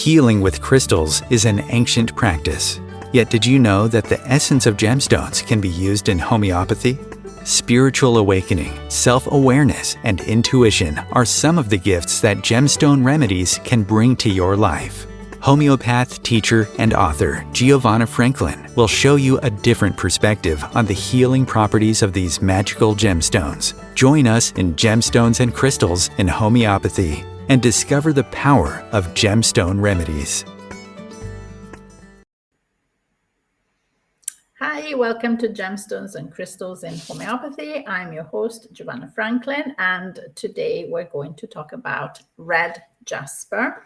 Healing with crystals is an ancient practice. Yet did you know that the essence of gemstones can be used in homeopathy? Spiritual awakening, self-awareness, and intuition are some of the gifts that gemstone remedies can bring to your life. Homeopath, teacher, and author Giovanna Franklin will show you a different perspective on the healing properties of these magical gemstones. Join us in Gemstones and Crystals in Homeopathy and discover the power of gemstone remedies. Hi, welcome to Gemstones and Crystals in Homeopathy. I'm your host, Giovanna Franklin, and today we're going to talk about red jasper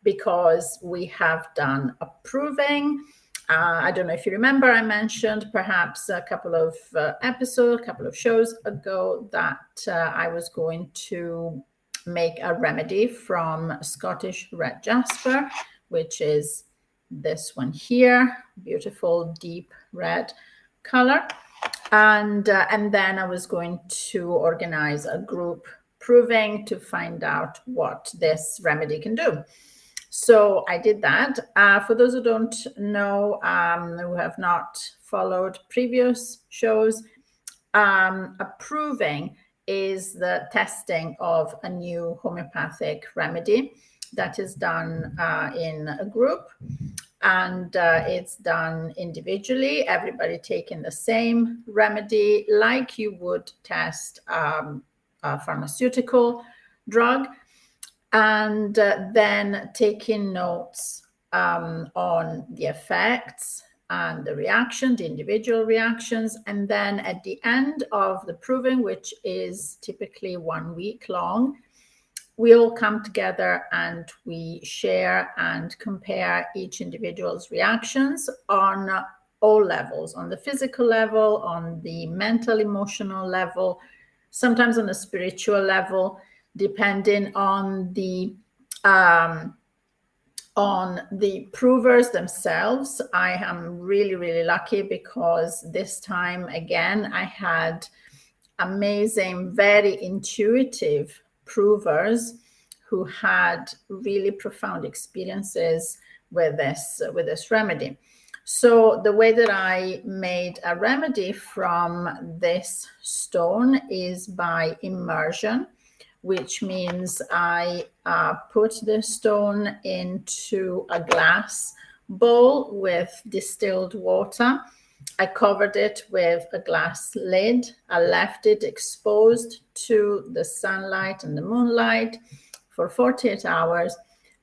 because we have done a proving. I don't know if you remember, I mentioned perhaps a couple of episodes, a couple of shows ago that I was going to make a remedy from Scottish red jasper, which is this one here, beautiful deep red color, and then I was going to organize a group proving to find out what this remedy can do. So I did that. For those who don't know, who have not followed previous shows, a proving is the testing of a new homeopathic remedy that is done in a group, and it's done individually, everybody taking the same remedy like you would test a pharmaceutical drug, and then taking notes on the effects and the reaction, the individual reactions. And then at the end of the proving, which is typically 1 week long, we all come together and we share and compare each individual's reactions on all levels, on the physical level, on the mental, emotional level, sometimes on the spiritual level, depending on the provers themselves. I am really, really lucky because this time, again, I had amazing, very intuitive provers who had really profound experiences with this remedy. So the way that I made a remedy from this stone is by immersion, which means I put the stone into a glass bowl with distilled water. I covered it with a glass lid. I left it exposed to the sunlight and the moonlight for 48 hours.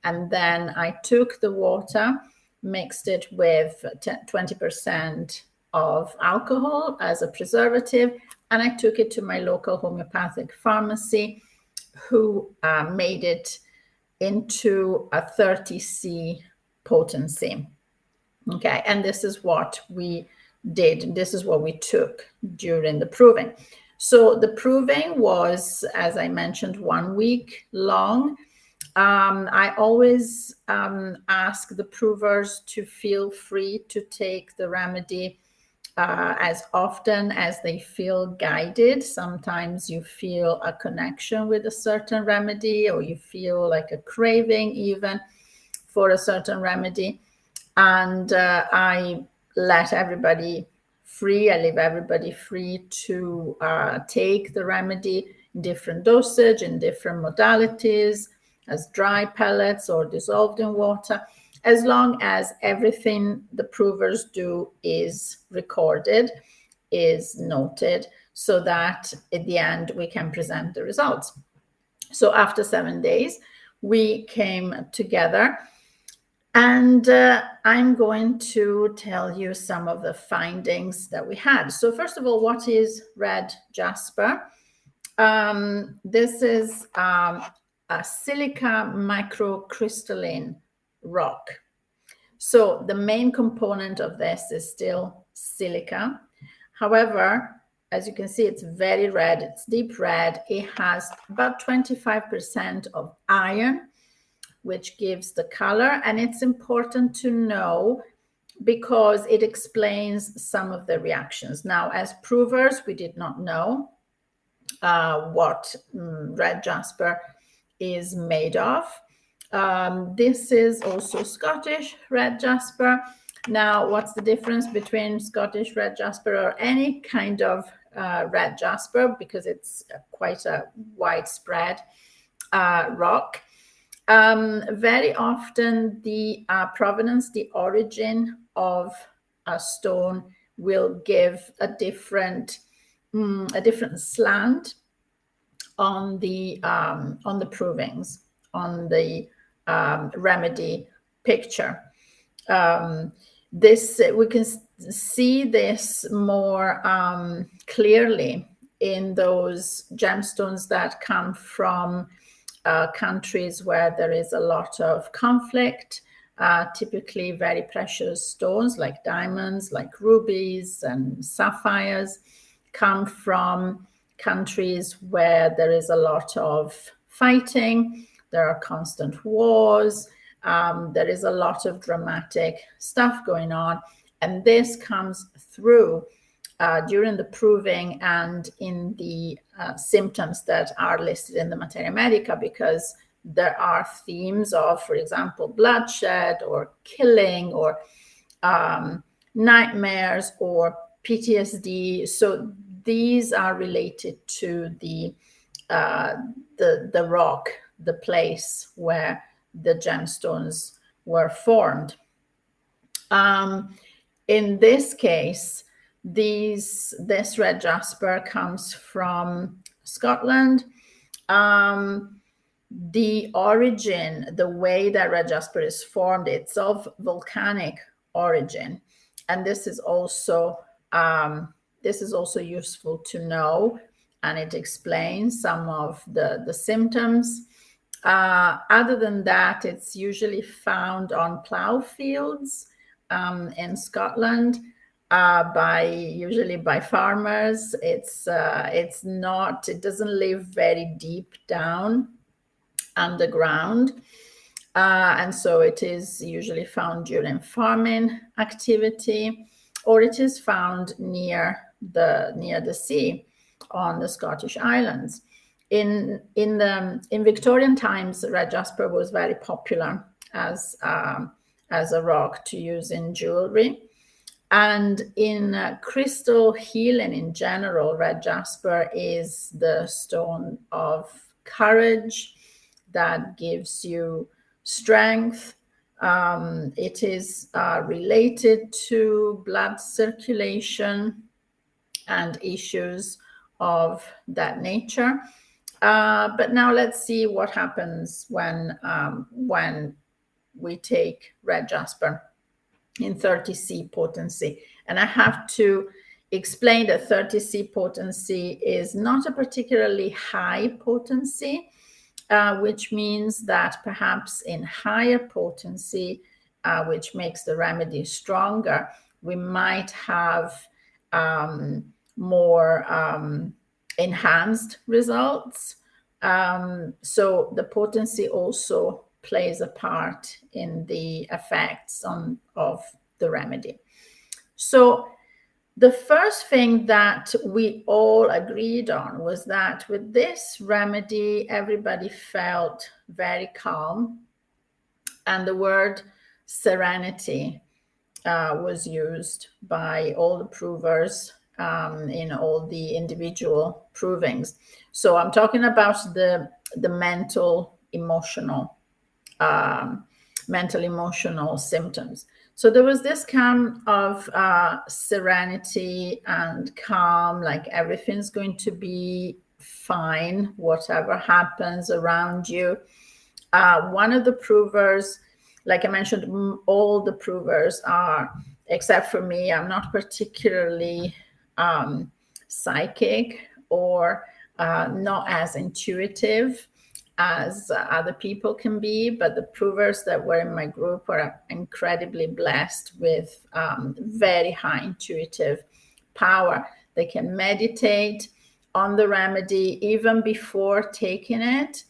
And then I took the water, mixed it with 20% of alcohol as a preservative, and I took it to my local homeopathic pharmacy, who made it into a 30C potency. Okay, and this is what we did. This is what we took during the proving. So the proving was, as I mentioned, 1 week long. I always ask the provers to feel free to take the remedy as often as they feel guided. Sometimes you feel a connection with a certain remedy, or you feel like a craving even for a certain remedy. And I let everybody free. I leave everybody free to take the remedy in different dosage, in different modalities, as dry pellets or dissolved in water, as long as everything the provers do is recorded, is noted, so that at the end we can present the results. So after 7 days, we came together, and I'm going to tell you some of the findings that we had. So first of all, what is red jasper? This is a silica microcrystalline rock. So the main component of this is still silica. However, as you can see, it's very red, it's deep red. It has about 25% of iron, which gives the color. And it's important to know because it explains some of the reactions. Now, as provers, we did not know what red jasper is made of. This is also Scottish red jasper. Now, what's the difference between Scottish red jasper or any kind of red jasper, because it's quite a widespread rock? Very often the provenance, the origin of a stone will give a different slant on the provings, on the remedy picture. This we can see this more clearly in those gemstones that come from countries where there is a lot of conflict. Typically very precious stones like diamonds, like rubies and sapphires come from countries where there is a lot of fighting, there are constant wars, there is a lot of dramatic stuff going on, and this comes through during the proving and in the symptoms that are listed in the Materia Medica, because there are themes of, for example, bloodshed or killing or nightmares or PTSD. So these are related to the rock, the place where the gemstones were formed. In this case, this red jasper comes from Scotland. The origin, the way that red jasper is formed, it's of volcanic origin, and this is also useful to know, and it explains some of the symptoms. Other than that, it's usually found on plough fields in Scotland, usually by farmers. It doesn't live very deep down underground, and so it is usually found during farming activity, or it is found near the sea on the Scottish Islands. In Victorian times, red jasper was very popular as a rock to use in jewelry. And in crystal healing in general, red jasper is the stone of courage that gives you strength. It is related to blood circulation and issues of that nature. But now let's see what happens when we take red jasper in 30C potency. And I have to explain that 30C potency is not a particularly high potency, which means that perhaps in higher potency, which makes the remedy stronger, we might have more enhanced results. So the potency also plays a part in the effects of the remedy. So the first thing that we all agreed on was that with this remedy, everybody felt very calm, and the word serenity was used by all the provers in all the individual provings. So I'm talking about the mental emotional symptoms. So there was this kind of serenity and calm, like everything's going to be fine, whatever happens around you. One of the provers, like I mentioned, all the provers are, except for me, I'm not particularly psychic or not as intuitive as other people can be, but the provers that were in my group were incredibly blessed with very high intuitive power. They can meditate on the remedy even before taking it.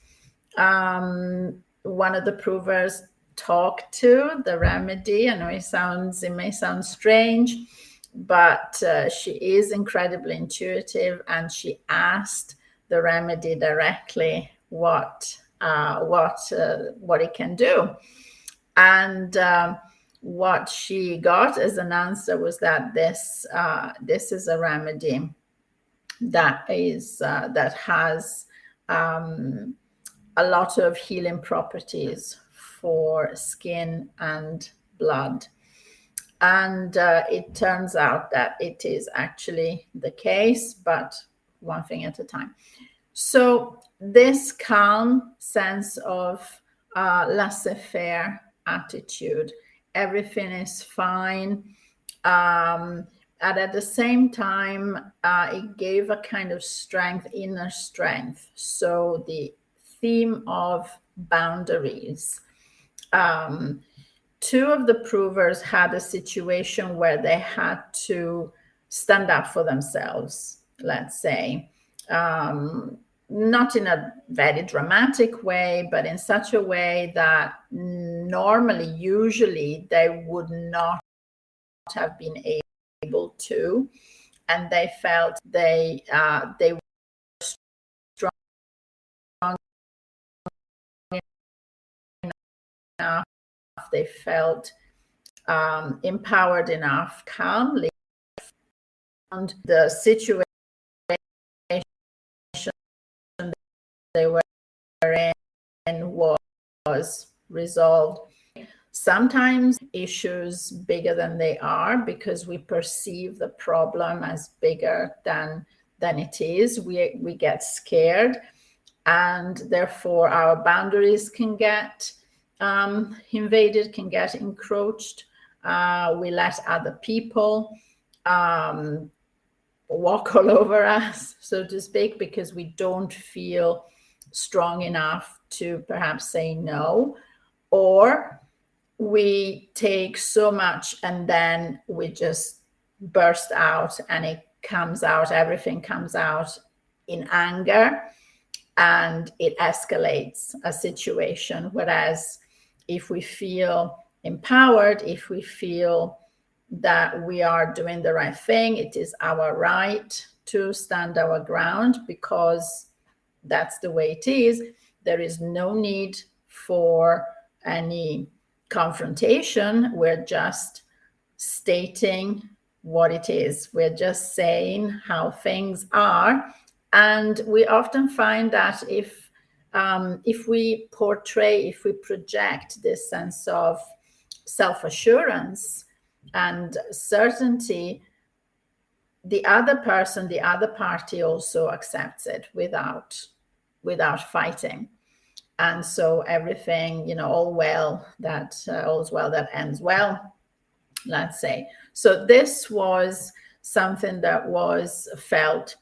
One of the provers talked to the remedy. I know it may sound strange, but she is incredibly intuitive, and she asked the remedy directly what what it can do. And what she got as an answer was that this is a remedy that has a lot of healing properties for skin and blood. And it turns out that it is actually the case, but one thing at a time. So this calm sense of laissez-faire attitude, everything is fine. And at the same time, it gave a kind of strength, inner strength. So the theme of boundaries. Two of the provers had a situation where they had to stand up for themselves, let's say. Not in a very dramatic way, but in such a way that usually they would not have been able to, and they felt they were strong enough, they felt empowered enough, calmly, and the situation they were in was resolved. Sometimes issues bigger than they are because we perceive the problem as bigger than it is. We get scared, and therefore our boundaries can get invaded, can get encroached. We let other people walk all over us, so to speak, because we don't feel strong enough to perhaps say no, or we take so much and then we just burst out, and it comes out, everything comes out in anger, and it escalates a situation. Whereas if we feel empowered, if we feel that we are doing the right thing, it is our right to stand our ground because that's the way it is. There is no need for any confrontation. We're just stating what it is. We're just saying how things are. And we often find that if we portray, if we project this sense of self-assurance and certainty, the other person, the other party also accepts it without fighting. And so everything, all's well that ends well, let's say. So this was something that was felt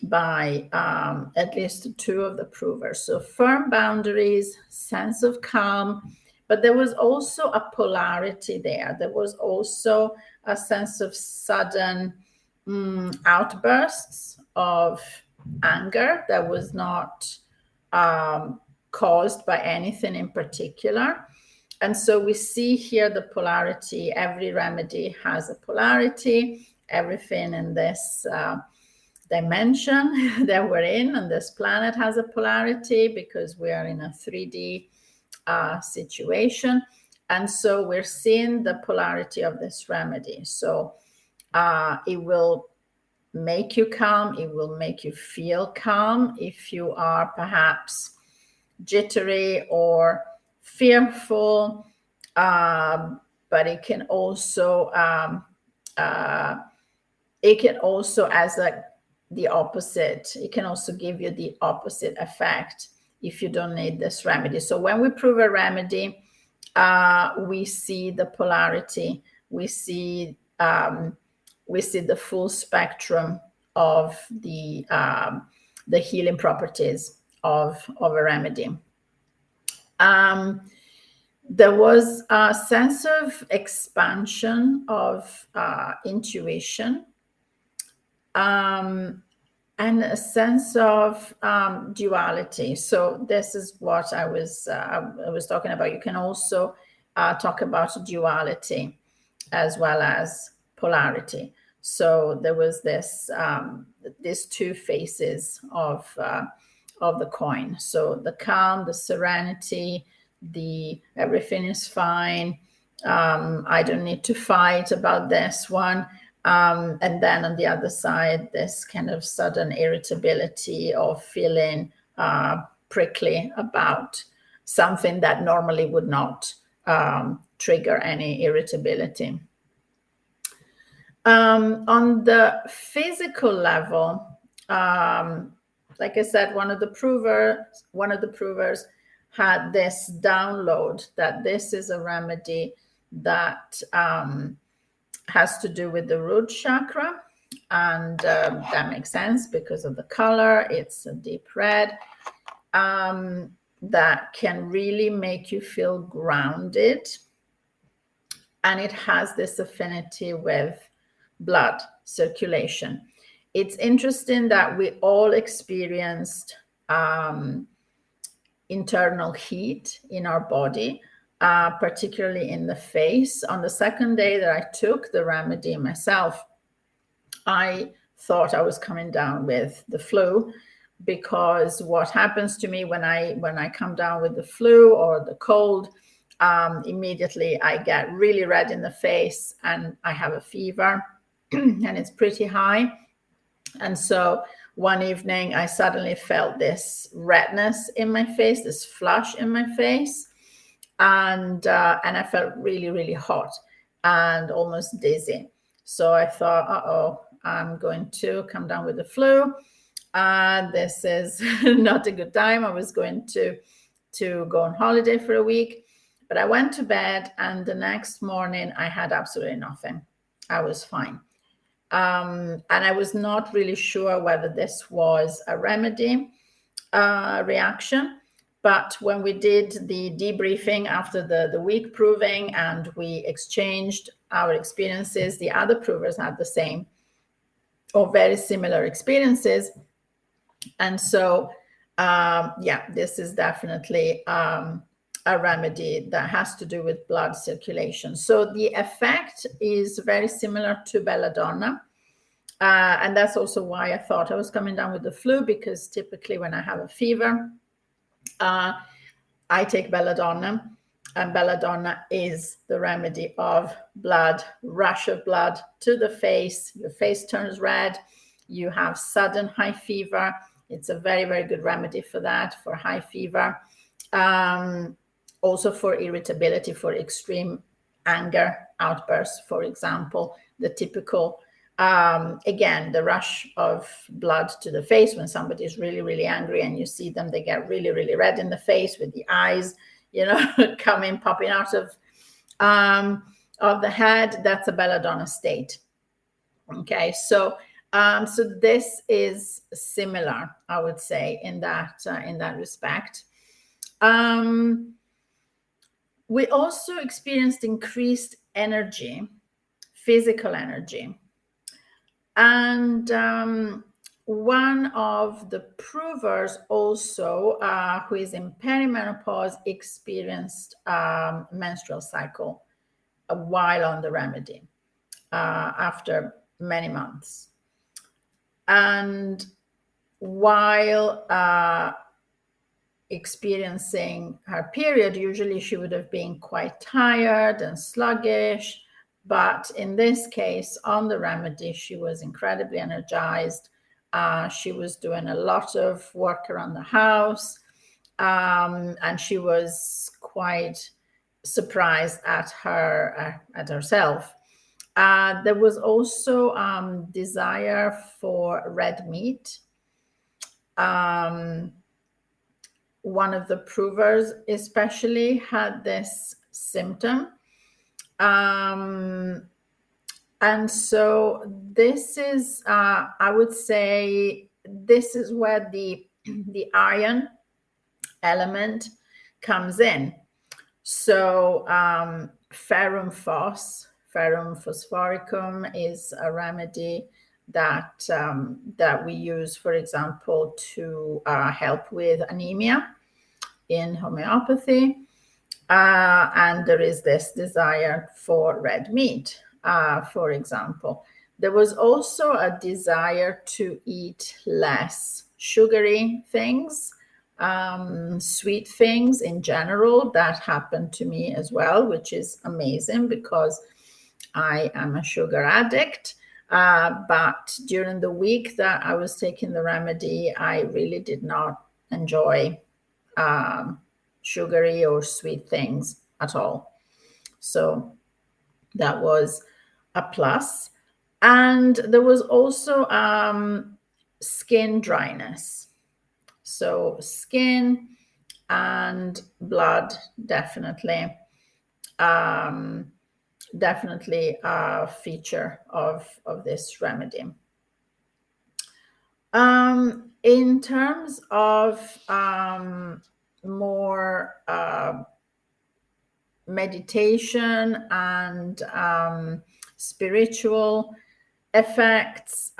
by at least two of the provers. So firm boundaries, sense of calm, but there was also a polarity there. There was also a sense of sudden outbursts of anger that was not caused by anything in particular. And so we see here the polarity. Every remedy has a polarity. Everything in this dimension that we're in on this planet has a polarity because we are in a 3D situation. And so we're seeing the polarity of this remedy. So it will make you calm. It will make you feel calm if you are perhaps jittery or fearful, but it can also as the opposite. It can also give you the opposite effect if you don't need this remedy. So when we prove a remedy, we see the polarity. We see the full spectrum of the healing properties of a remedy. There was a sense of expansion of intuition, and a sense of duality. So this is what I was talking about. You can also talk about duality as well as polarity. So there was this these two faces of of the coin. So the calm, the serenity, the everything is fine. I don't need to fight about this one. And then on the other side, this kind of sudden irritability of feeling prickly about something that normally would not trigger any irritability. On the physical level, like I said, one of the provers had this download that this is a remedy that has to do with the root chakra. And that makes sense because of the color. It's a deep red. That can really make you feel grounded. And it has this affinity with blood circulation. It's interesting that we all experienced internal heat in our body, particularly in the face. On the second day that I took the remedy myself, I thought I was coming down with the flu, because what happens to me when I come down with the flu or the cold, immediately I get really red in the face and I have a fever and it's pretty high. And so one evening I suddenly felt this redness in my face, this flush in my face, and I felt really, really hot and almost dizzy. So I thought, uh-oh, I'm going to come down with the flu. This is not a good time. I was going to go on holiday for a week, but I went to bed, and the next morning I had absolutely nothing. I was fine. And I was not really sure whether this was a remedy reaction. But when we did the debriefing after the week proving and we exchanged our experiences, the other provers had the same or very similar experiences. And so, yeah, this is definitely a remedy that has to do with blood circulation. So the effect is very similar to belladonna. And that's also why I thought I was coming down with the flu, because typically when I have a fever, I take belladonna, and belladonna is the remedy of blood, rush of blood to the face. Your face turns red. You have sudden high fever. It's a very, very good remedy for that, for high fever. Also for irritability, for extreme anger outbursts, for example, the typical, again, the rush of blood to the face when somebody is really, really angry and you see them, they get really, really red in the face with the eyes, popping out of the head. That's a belladonna state. Okay, so this is similar, I would say, in that respect. We also experienced increased energy, physical energy. And one of the provers also, who is in perimenopause, experienced menstrual cycle while on the remedy after many months. And while experiencing her period, usually she would have been quite tired and sluggish. But in this case, on the remedy, she was incredibly energized. She was doing a lot of work around the house, and she was quite surprised at herself. There was also desire for red meat. One of the provers especially had this symptom. And so this is, I would say, this is where the iron element comes in. So ferrum phosphoricum is a remedy that we use, for example, to help with anemia in homeopathy. And there is this desire for red meat, for example. There was also a desire to eat less sugary things, sweet things in general. That happened to me as well, which is amazing because I am a sugar addict. But during the week that I was taking the remedy, I really did not enjoy sugary or sweet things at all. So that was a plus. And there was also skin dryness. So skin and blood, definitely a feature of this remedy. In terms of more meditation and spiritual effects,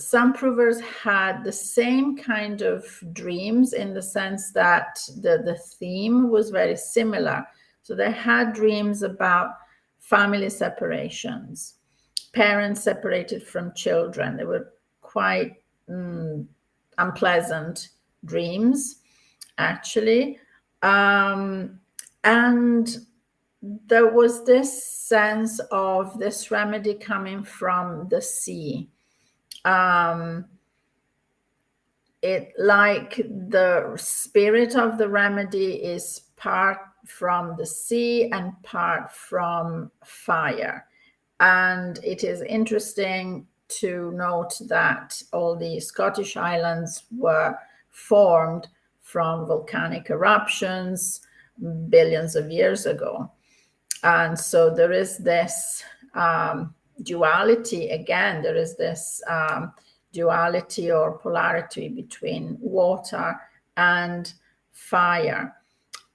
some provers had the same kind of dreams, in the sense that the theme was very similar. So they had dreams about family separations, parents separated from children. They were quite unpleasant dreams, actually. And there was this sense of this remedy coming from the sea. It, like the spirit of the remedy, is part from the sea and part from fire. And it is interesting to note that all the Scottish islands were formed from volcanic eruptions billions of years ago. And so there is this duality again. There is this duality or polarity between water and fire.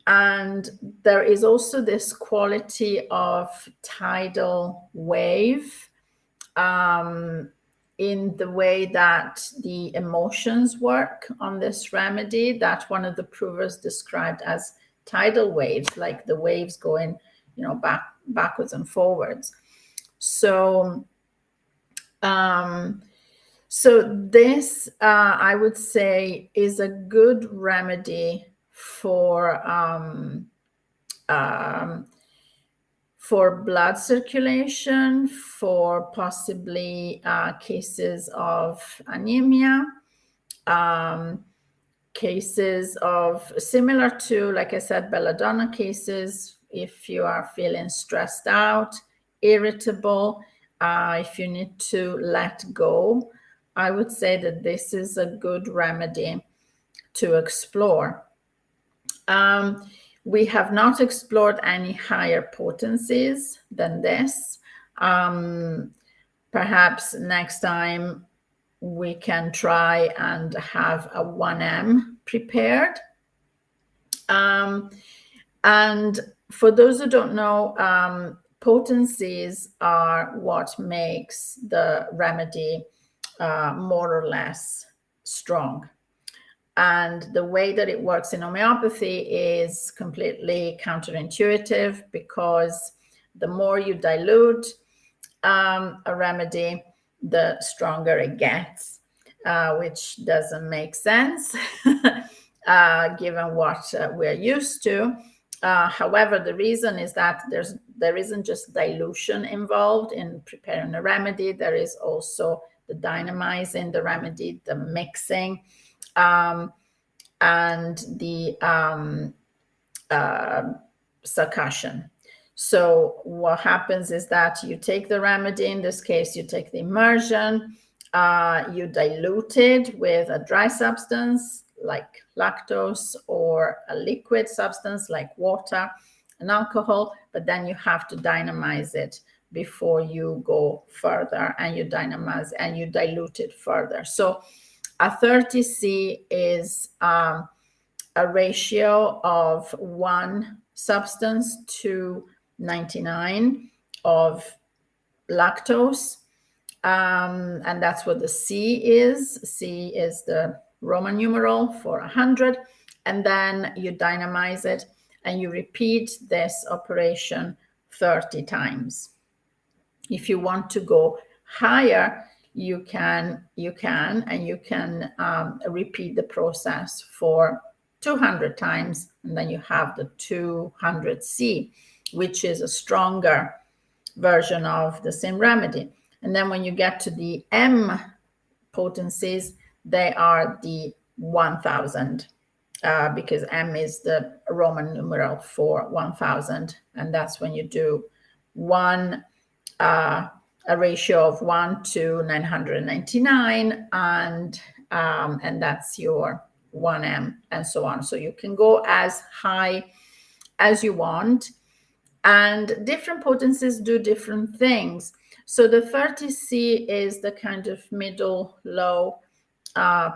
And there is also this quality of tidal wave in the way that the emotions work on this remedy, that one of the provers described as tidal waves, like the waves going, backwards and forwards. So, this, I would say, is a good remedy for blood circulation, for possibly cases of anemia, cases of, similar to, like I said, belladonna cases, if you are feeling stressed out, irritable, if you need to let go. I would say that this is a good remedy to explore. We have not explored any higher potencies than this. Perhaps next time we can try and have a 1M prepared. And for those who don't know, potencies are what makes the remedy more or less strong. And the way that it works in homeopathy is completely counterintuitive, because the more you dilute a remedy, the stronger it gets, which doesn't make sense given what we're used to. However, the reason is that there isn't just dilution involved in preparing a remedy. There is also the dynamizing the remedy, the mixing, and the succussion. So what happens is that you take the remedy, in this case, you take the immersion, you dilute it with a dry substance like lactose, or a liquid substance like water and alcohol, but then you have to dynamize it before you go further, and you dynamize and you dilute it further. So a 30C is a ratio of 1 substance to 99 of lactose. And that's what the C is. C is the Roman numeral for 100. And then you dynamize it, and you repeat this operation 30 times. If you want to go higher, you can repeat the process for 200 times, and then you have the 200C, which is a stronger version of the same remedy. And then when you get to the M potencies, they are the 1000, because M is the Roman numeral for 1000, and that's when you do a ratio of 1 to 999, and that's your 1M, and so on. So you can go as high as you want, and different potencies do different things. So the 30C is the kind of middle low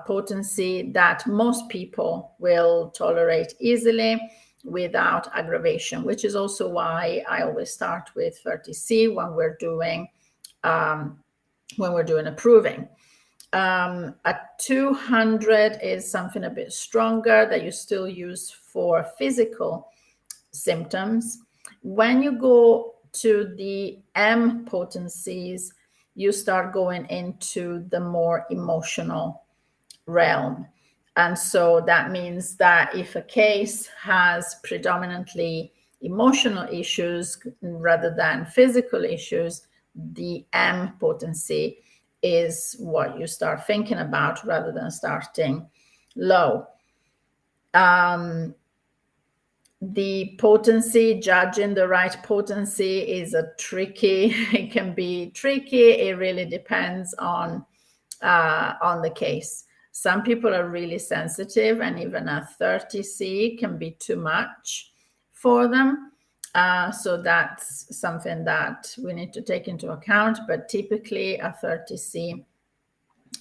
potency that most people will tolerate easily without aggravation, which is also why I always start with 30C when we're doing approving. A 200 is something a bit stronger that you still use for physical symptoms. When you go to the M potencies, you start going into the more emotional realm. And so that means that if a case has predominantly emotional issues rather than physical issues, the M potency is what you start thinking about rather than starting low. The potency, judging the right potency is it can be tricky. It really depends on the case. Some people are really sensitive, and even a 30C can be too much for them. So that's something that we need to take into account. But typically a 30C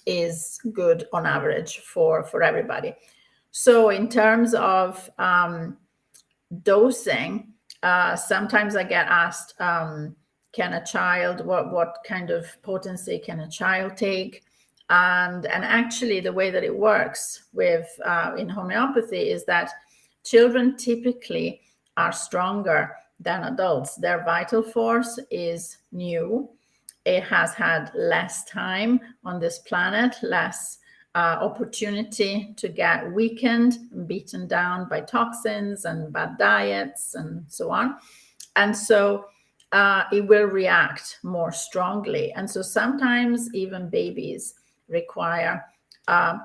is good on average for everybody. So in terms of dosing, sometimes I get asked, can a child, what kind of potency can a child take? And actually the way that it works with in homeopathy is that children typically are stronger than adults. Their vital force is new. It has had less time on this planet, less opportunity to get weakened and beaten down by toxins and bad diets and so on. And so it will react more strongly. And so sometimes even babies require a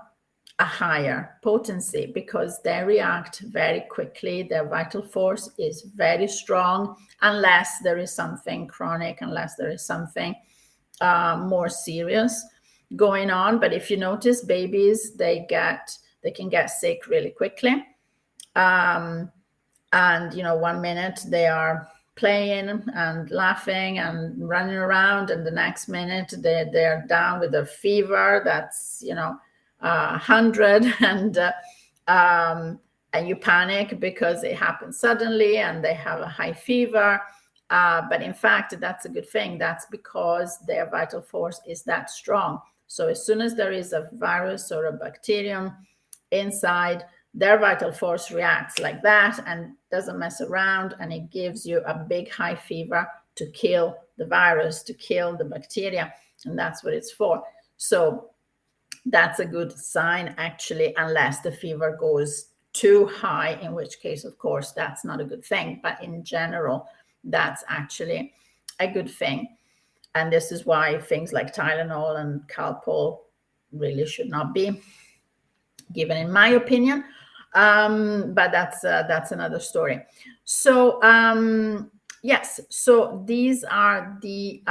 higher potency because they react very quickly. Their vital force is very strong unless there is something chronic, unless there is something more serious going on. But if you notice, babies, they can get sick really quickly. And 1 minute they are playing and laughing and running around, and the next minute they're down with a fever that's 100, and you panic because it happens suddenly and they have a high fever. But in fact, that's a good thing. That's because their vital force is that strong. So as soon as there is a virus or a bacterium inside, their vital force reacts like that and doesn't mess around, and it gives you a big high fever to kill the virus, to kill the bacteria, and that's what it's for. So that's a good sign, actually, unless the fever goes too high, in which case, of course, that's not a good thing. But in general, that's actually a good thing. And this is why things like Tylenol and Calpol really should not be given, in my opinion. But that's another story. So yes, so these are the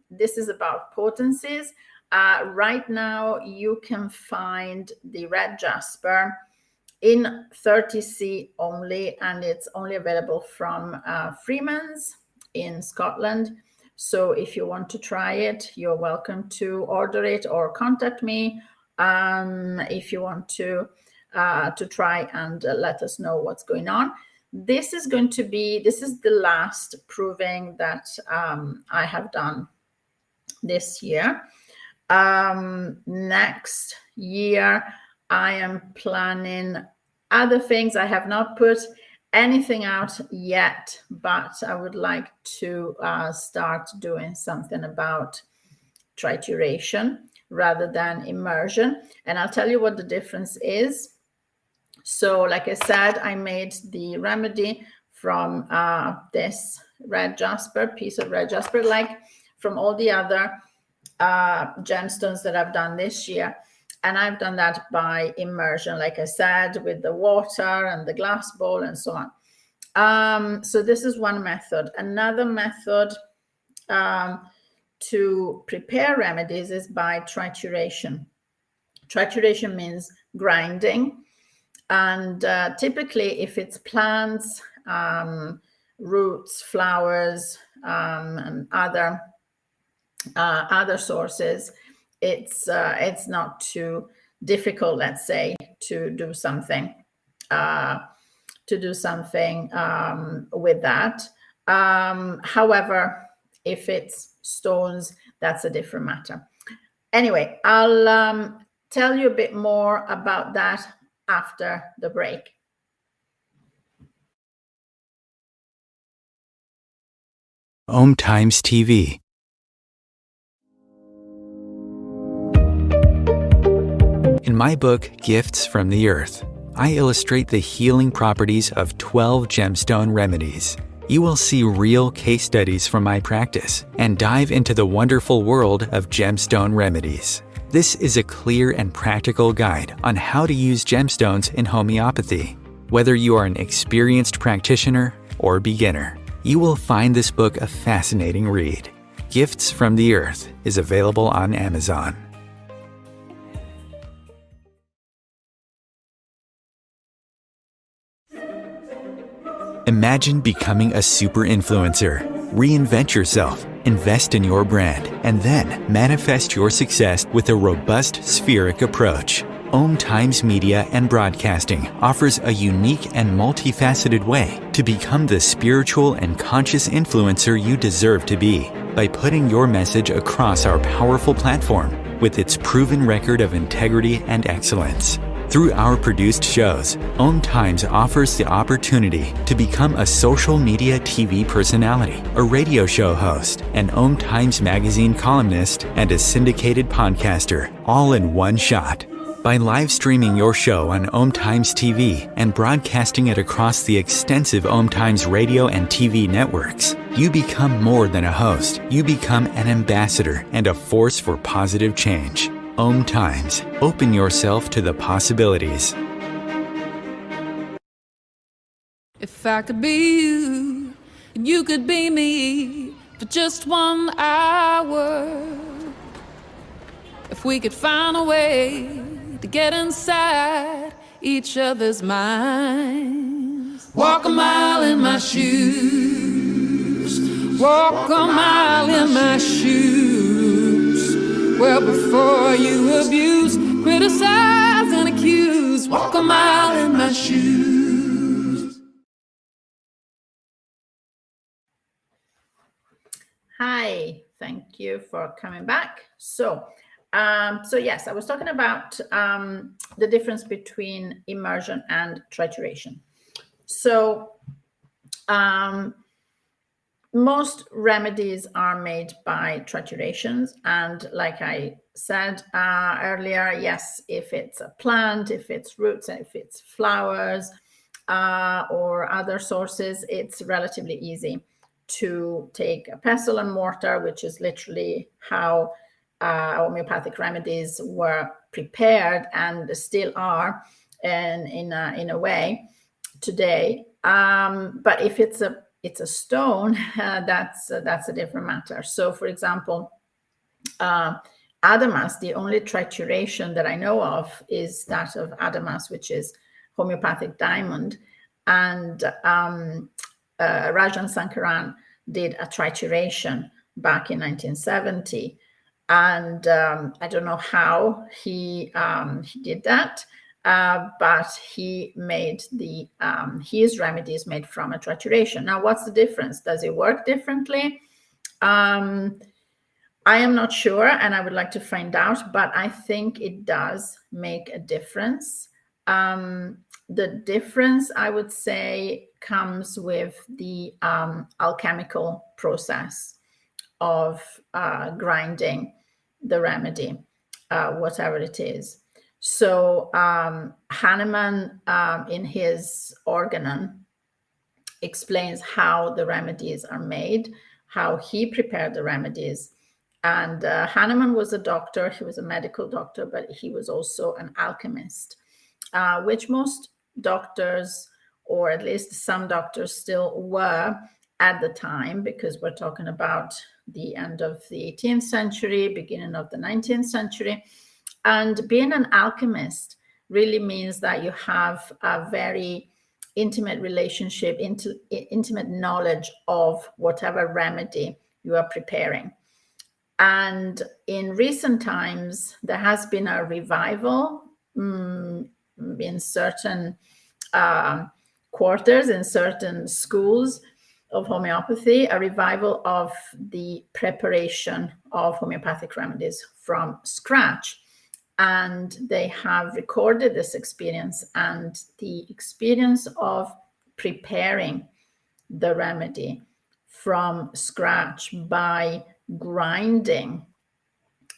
this is about potencies. Right now you can find the red Jasper in 30C only, and it's only available from Freeman's in Scotland. So if you want to try it, you're welcome to order it or contact me if you want to try and let us know what's going on. This is the last proving that I have done this year. Next year, I am planning other things. I have not put anything out yet, but I would like to start doing something about trituration rather than immersion. And I'll tell you what the difference is. So like I said, I made the remedy from this red jasper, piece of red jasper, like from all the other gemstones that I've done this year. And I've done that by immersion, like I said, with the water and the glass bowl and so on. So this is one method. Another method to prepare remedies is by trituration. Trituration means grinding. And typically, if it's plants, roots, flowers, and other sources, it's not too difficult, let's say, to do something with that. However, if it's stones, that's a different matter. Anyway, I'll tell you a bit more about that after the break. Om Times TV. In my book, Gifts from the Earth, I illustrate the healing properties of 12 gemstone remedies. You will see real case studies from my practice and dive into the wonderful world of gemstone remedies. This is a clear and practical guide on how to use gemstones in homeopathy. Whether you are an experienced practitioner or beginner, you will find this book a fascinating read. Gifts from the Earth is available on Amazon. Imagine becoming a super influencer. Reinvent yourself, invest in your brand, and then manifest your success with a robust spheric approach. Om Times Media and Broadcasting offers a unique and multifaceted way to become the spiritual and conscious influencer you deserve to be by putting your message across our powerful platform with its proven record of integrity and excellence. Through our produced shows, Om Times offers the opportunity to become a social media TV personality, a radio show host, an Om Times magazine columnist, and a syndicated podcaster, all in one shot. By live streaming your show on Om Times TV and broadcasting it across the extensive Om Times radio and TV networks, you become more than a host. You become an ambassador and a force for positive change. Om Times. Open yourself to the possibilities. If I could be you, and you could be me for just 1 hour. If we could find a way to get inside each other's minds. Walk a mile in my shoes. Walk a mile in my shoes. Well, before you abuse, criticize and accuse, walk a mile in my shoes. Hi, thank you for coming back. So yes, I was talking about the difference between immersion and trituration. So most remedies are made by triturations, and like I said earlier, yes, if it's a plant, if it's roots, if it's flowers or other sources, it's relatively easy to take a pestle and mortar, which is literally how homeopathic remedies were prepared and still are, and in a way today. But if it's a stone, that's a different matter. So, for example, adamas, the only trituration that I know of is that of adamas, which is homeopathic diamond. And Rajan Sankaran did a trituration back in 1970. And I don't know how he did that. But he made his remedies made from a trituration. Now, what's the difference? Does it work differently? I am not sure, and I would like to find out, but I think it does make a difference. The difference, I would say, comes with the alchemical process of grinding the remedy, whatever it is. So Hahnemann, in his Organon, explains how the remedies are made, how he prepared the remedies. And Hahnemann was a doctor, he was a medical doctor, but he was also an alchemist, which most doctors, or at least some doctors, still were at the time, because we're talking about the end of the 18th century, beginning of the 19th century. And being an alchemist really means that you have a very intimate relationship, intimate knowledge of whatever remedy you are preparing. And in recent times, there has been a revival in certain quarters, in certain schools of homeopathy, a revival of the preparation of homeopathic remedies from scratch. And they have recorded this experience, and the experience of preparing the remedy from scratch by grinding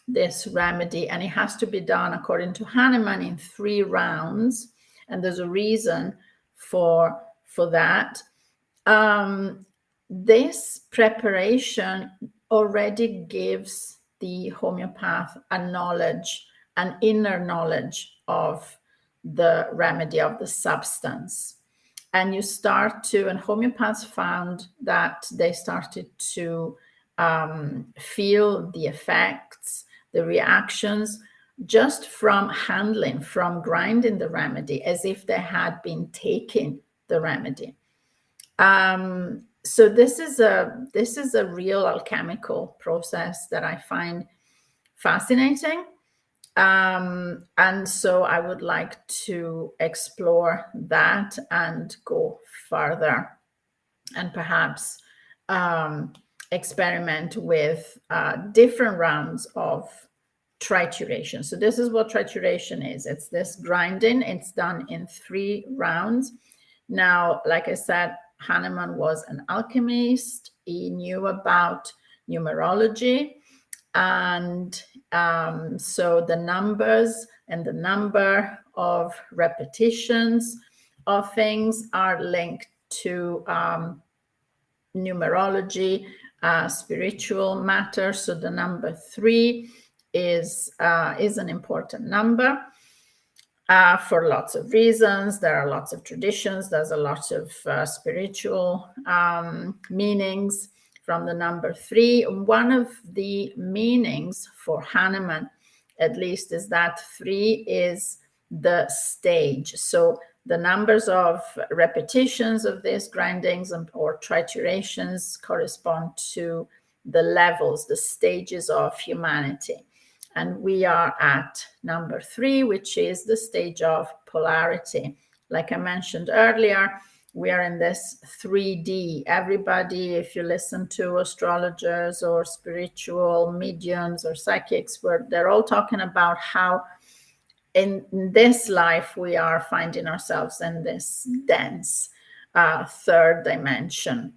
this remedy, and it has to be done, according to Hahnemann, in 3 rounds, and there's a reason for that. This preparation already gives the homeopath a knowledge, an inner knowledge of the remedy, of the substance. And you start to, and homeopaths found that they started to feel the effects, the reactions, just from handling, from grinding the remedy, as if they had been taking the remedy. So this is a real alchemical process that I find fascinating. And so I would like to explore that and go further, and perhaps experiment with different rounds of trituration. So this is what trituration is. It's this grinding. It's done in 3 rounds. Now, like I said, Hahnemann was an alchemist. He knew about numerology. And so the numbers and the number of repetitions of things are linked to numerology, spiritual matter. So the number 3 is an important number for lots of reasons. There are lots of traditions. There's a lot of spiritual meanings from the number 3. One of the meanings for Hahnemann, at least, is that 3 is the stage. So the numbers of repetitions of these grindings or triturations correspond to the levels, the stages of humanity. And we are at number 3, which is the stage of polarity. Like I mentioned earlier, we are in this 3D. Everybody, if you listen to astrologers or spiritual mediums or psychics, they're all talking about how in this life we are finding ourselves in this dense 3rd dimension,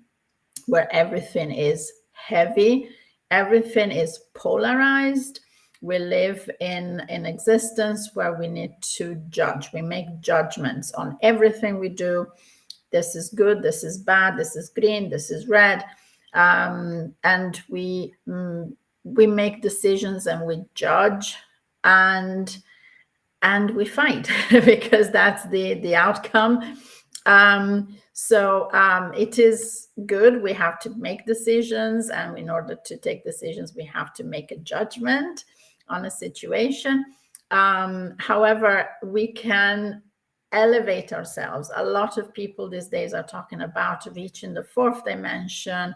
where everything is heavy, everything is polarized. We live in an existence where we need to judge. We make judgments on everything we do. This is good, this is bad, this is green, this is red. And we make decisions, and we judge, and we fight because that's the outcome. So it is good. We have to make decisions, and in order to take decisions, we have to make a judgment on a situation. However, we can elevate ourselves. A lot of people these days are talking about reaching the 4th dimension,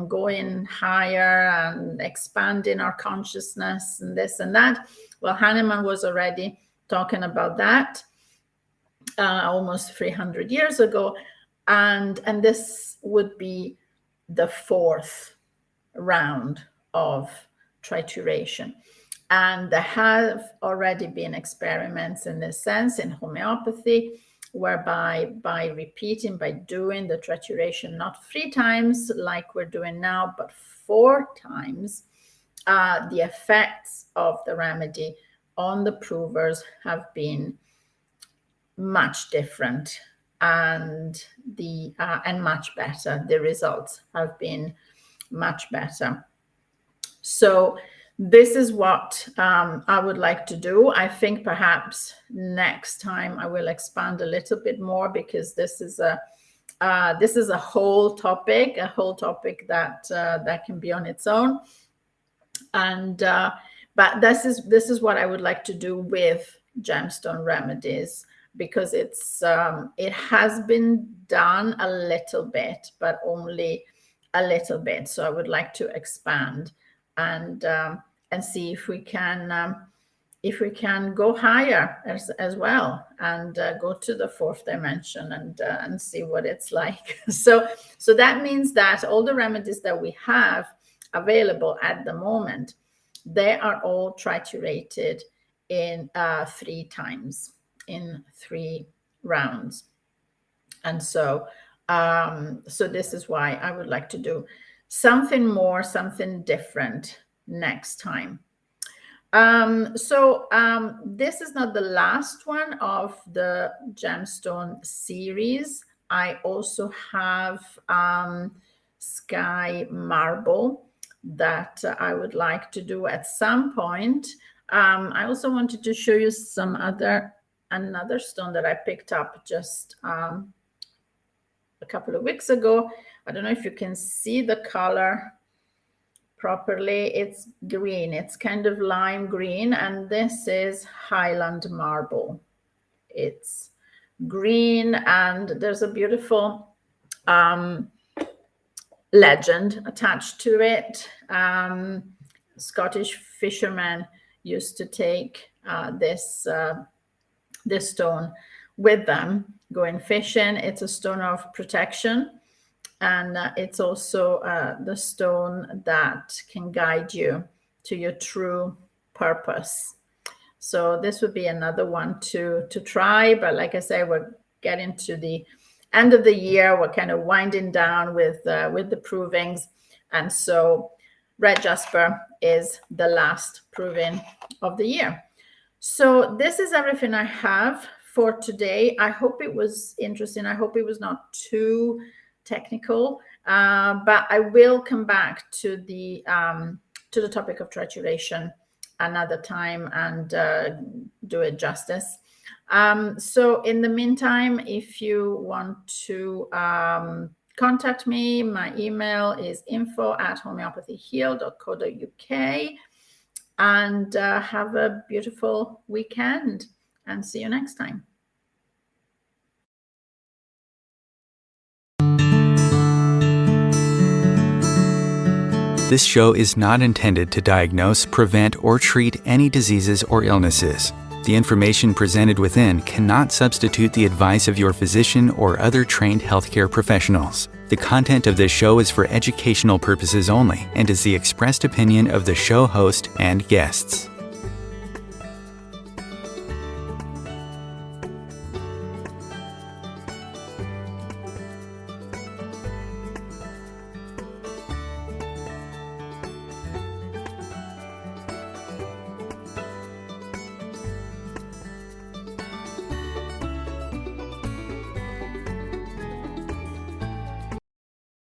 going higher and expanding our consciousness and this and that. Well, Hahnemann was already talking about that almost 300 years ago. And this would be the 4th round of trituration. And there have already been experiments in this sense in homeopathy, whereby by repeating, by doing the trituration not 3 times like we're doing now, but 4 times, the effects of the remedy on the provers have been much different and much better. The results have been much better. So this is what I would like to do. I think perhaps next time I will expand a little bit more, because this is a whole topic that can be on its own. And but this is what I would like to do with gemstone remedies, because it has been done a little bit, but only a little bit. So I would like to expand and see if we can go higher as well, and go to the fourth dimension and see what it's like. So that means that all the remedies that we have available at the moment, they are all triturated in 3 times, in 3 rounds. And so this is why I would like to do something more, something different next time. This is not the last one of the gemstone series. I also have sky marble that I would like to do at some point. I also wanted to show you another stone that I picked up just a couple of weeks ago. I don't know if you can see the color properly. It's green, it's kind of lime green, and this is Highland marble. It's green, and there's a beautiful legend attached to it. Scottish fishermen used to take this stone with them going fishing. It's a stone of protection, and it's also the stone that can guide you to your true purpose. So this would be another one to try. But like I say, we're getting to the end of the year. We're kind of winding down with the provings, and so red jasper is the last proving of the year. So this is everything I have for today. I hope it was interesting. I hope it was not too technical, but I will come back to the topic of trituration another time and do it justice. So in the meantime, if you want to contact me, my email is info@homeopathyheal.co.uk, and have a beautiful weekend, and see you next time. This show is not intended to diagnose, prevent, or treat any diseases or illnesses. The information presented within cannot substitute the advice of your physician or other trained healthcare professionals. The content of this show is for educational purposes only and is the expressed opinion of the show host and guests.